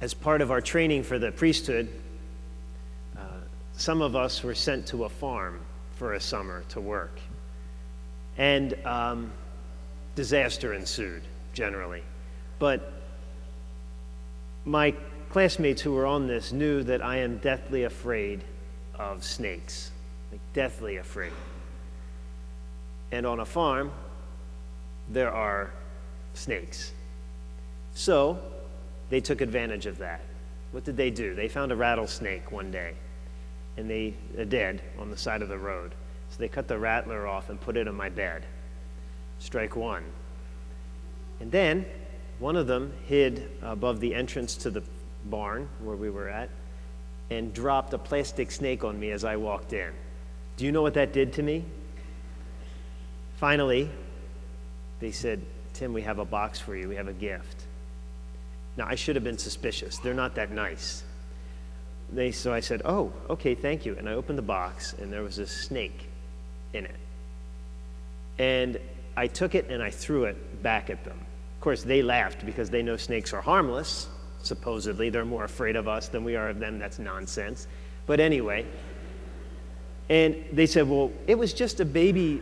as part of our training for the priesthood, some of us were sent to a farm for a summer to work. And disaster ensued, generally. But my classmates who were on this knew that I am deathly afraid of snakes, like deathly afraid. And on a farm, there are snakes. So they took advantage of that. What did they do? They found a rattlesnake one day, and they dead on the side of the road. So they cut the rattler off and put it on my bed. Strike one. And then one of them hid above the entrance to the barn where we were at and dropped a plastic snake on me as I walked in. Do you know what that did to me? Finally, they said, "Tim, we have a box for you. We have a gift." Now, I should have been suspicious. They're not that nice. So I said, "Oh, okay, thank you." And I opened the box, and there was a snake in it. And I took it and I threw it back at them. Of course, they laughed because they know snakes are harmless. Supposedly, they're more afraid of us than we are of them. That's nonsense. But anyway, and they said, "Well, it was just a baby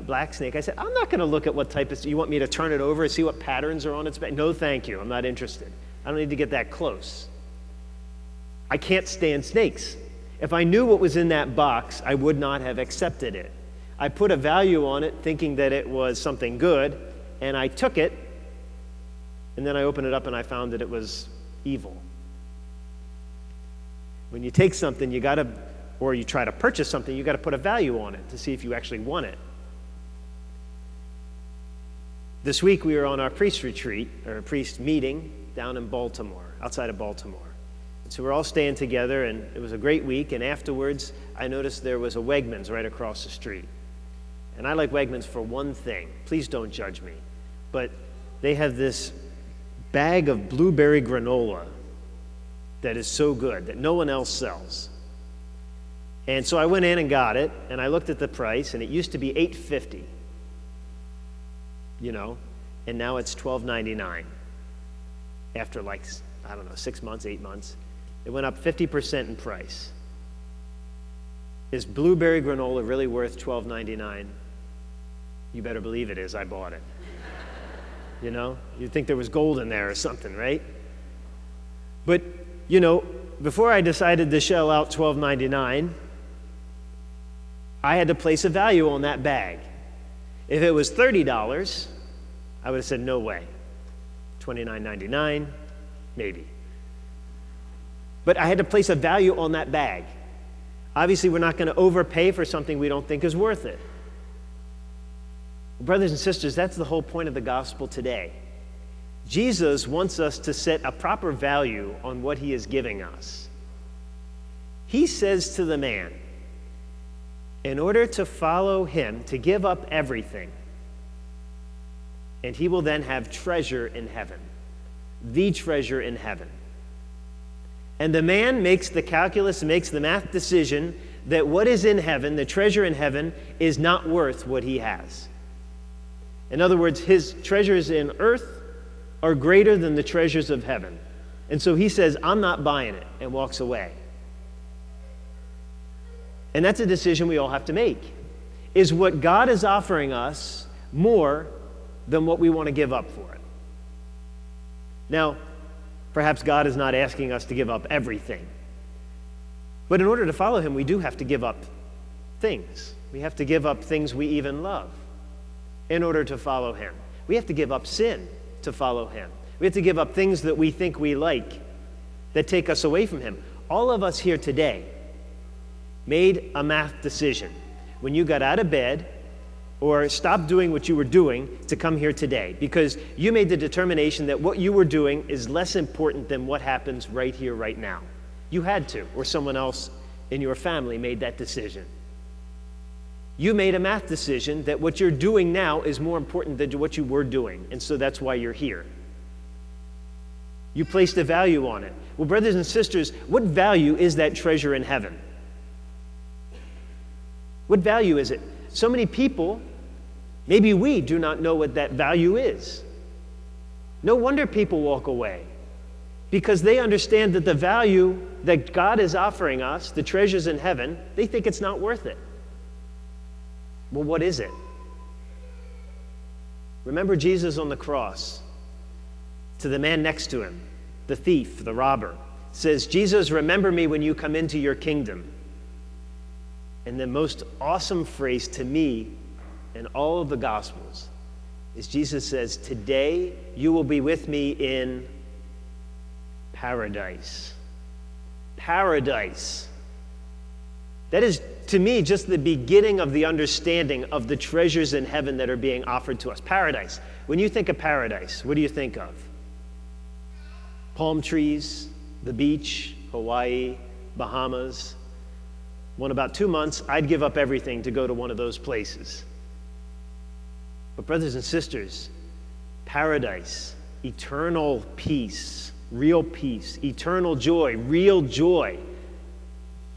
black snake." I said, "I'm not going to look at what type of. You want me to turn it over and see what patterns are on its back?" "No, thank you. I'm not interested. I don't need to get that close. I can't stand snakes. If I knew what was in that box, I would not have accepted it. I put a value on it thinking that it was something good, and I took it, and then I opened it up and I found that it was evil." When you take something, or you try to purchase something, you got to put a value on it to see if you actually want it. This week we were on our priest retreat, or priest meeting, down in Baltimore, outside of Baltimore. So we're all staying together, and it was a great week, and afterwards I noticed there was a Wegmans right across the street. And I like Wegmans for one thing. Please don't judge me. But they have this bag of blueberry granola that is so good that no one else sells. And so I went in and got it, and I looked at the price, and it used to be $8.50, and now it's $12.99 after 6 months, 8 months. It went up 50% in price. Is blueberry granola really worth $12.99? You better believe it is. I bought it. You'd think there was gold in there or something, right? But, before I decided to shell out $12.99, I had to place a value on that bag. If it was $30, I would have said, "No way." $29.99, maybe. But I had to place a value on that bag. Obviously, we're not going to overpay for something we don't think is worth it. Brothers and sisters, that's the whole point of the gospel today. Jesus wants us to set a proper value on what he is giving us. He says to the man, in order to follow him, to give up everything, and he will then have treasure in heaven, the treasure in heaven. And the man makes the calculus, makes the math decision that what is in heaven, the treasure in heaven, is not worth what he has. In other words, his treasures in earth are greater than the treasures of heaven. And so he says, "I'm not buying it," and walks away. And that's a decision we all have to make. Is what God is offering us more than what we want to give up for it? Now, perhaps God is not asking us to give up everything. But in order to follow him, we do have to give up things. We have to give up things we even love in order to follow him. We have to give up sin to follow him. We have to give up things that we think we like that take us away from him. All of us here today made a math decision when you got out of bed or stopped doing what you were doing to come here today, because you made the determination that what you were doing is less important than what happens right here, right now. You had to, or someone else in your family made that decision. You made a math decision that what you're doing now is more important than what you were doing, and so that's why you're here. You placed a value on it. Well, brothers and sisters, what value is that treasure in heaven? What value is it? So many people, maybe we do not know what that value is. No wonder people walk away. because they understand that the value that God is offering us, the treasures in heaven, they think it's not worth it. Well, what is it? Remember Jesus on the cross. To the man next to him, the thief, the robber, says, Jesus, remember me when you come into your kingdom. And the most awesome phrase to me in all of the Gospels is Jesus says, today you will be with me in paradise. Paradise. That is, to me, just the beginning of the understanding of the treasures in heaven that are being offered to us. Paradise. When you think of paradise, what do you think of? Palm trees, the beach, Hawaii, Bahamas. Well, in about 2 months, I'd give up everything to go to one of those places. But brothers and sisters, paradise, eternal peace, eternal joy, real joy,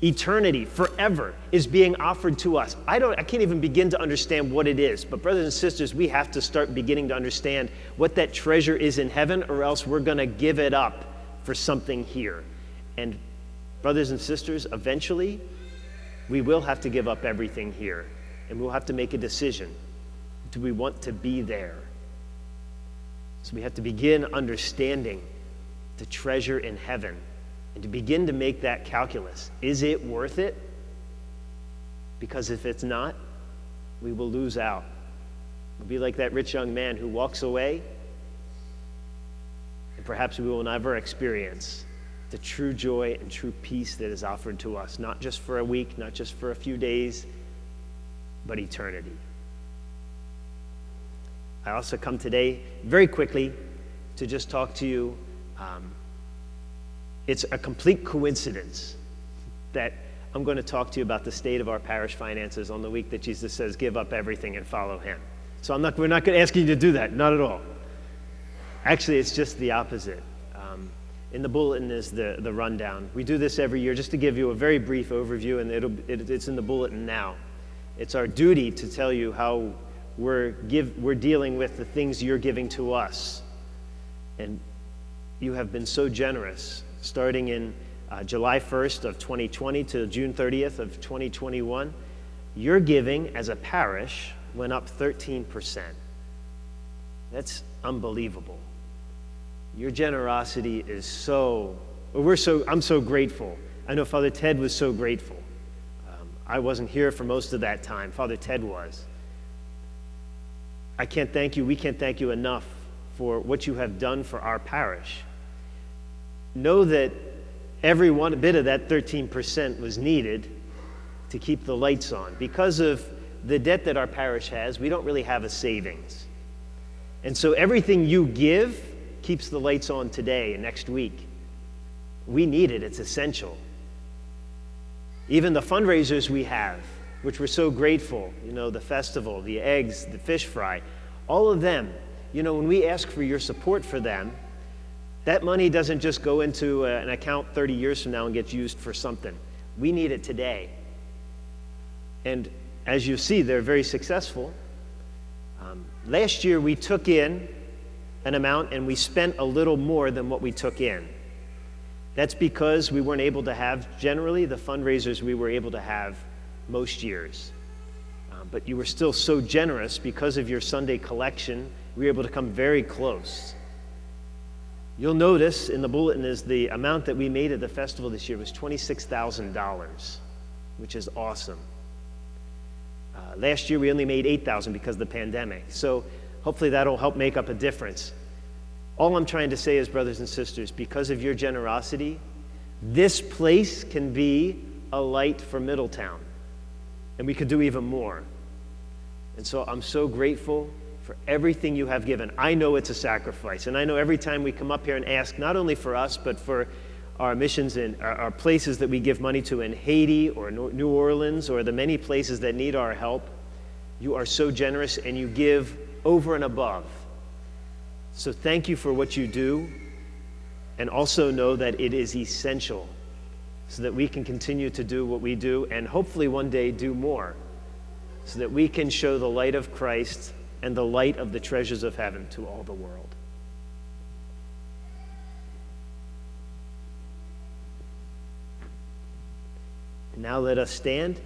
eternity, forever is being offered to us. I can't even begin to understand what it is. But brothers and sisters, we have to start beginning to understand what that treasure is in heaven, or else we're going to give it up for something here. And brothers and sisters, eventually, we will have to give up everything here. And we'll have to make a decision. Do we want to be there? So we have to begin understanding the treasure in heaven and to begin to make that calculus. Is it worth it? Because if it's not, we will lose out. We'll be like that rich young man who walks away, and perhaps we will never experience the true joy and true peace that is offered to us, not just for a week, not just for a few days, but eternity. I also come today very quickly to just talk to you. It's a complete coincidence that I'm going to talk to you about the state of our parish finances on the week that Jesus says, give up everything and follow him. So we're not going to ask you to do that, not at all. Actually, it's just the opposite. In the bulletin is the rundown. We do this every year just to give you a very brief overview, and it's in the bulletin now. It's our duty to tell you how we're dealing with the things you're giving to us. And you have been so generous, starting in July 1st of 2020 to June 30th of 2021. Your giving as a parish went up 13%. That's unbelievable. Your generosity is I'm so grateful. I know Father Ted was so grateful. I wasn't here for most of that time. Father Ted was. I can't thank you, we can't thank you enough for what you have done for our parish. Know that every one bit of that 13% was needed to keep the lights on. Because of the debt that our parish has, we don't really have a savings. And so everything you give keeps the lights on today and next week. We need it, it's essential. Even the fundraisers we have, which we're so grateful, the festival, the eggs, the fish fry, all of them, when we ask for your support for them, that money doesn't just go into an account 30 years from now and gets used for something. We need it today. And as you see, they're very successful. Last year, we took in an amount and we spent a little more than what we took in. That's because we weren't able to have, generally, the fundraisers we were able to have most years. But you were still so generous because of your Sunday collection, we were able to come very close. You'll notice in the bulletin is the amount that we made at the festival this year was $26,000, which is awesome. Last year we only made $8,000 because of the pandemic. So hopefully that'll help make up a difference. All I'm trying to say is, brothers and sisters, because of your generosity, this place can be a light for Middletown. And we could do even more. And so I'm so grateful for everything you have given. I know it's a sacrifice. And I know every time we come up here and ask, not only for us, but for our missions and our places that we give money to in Haiti or New Orleans or the many places that need our help, you are so generous and you give over and above. So thank you for what you do, and also know that it is essential so that we can continue to do what we do and hopefully one day do more, so that we can show the light of Christ and the light of the treasures of heaven to all the world. Now let us stand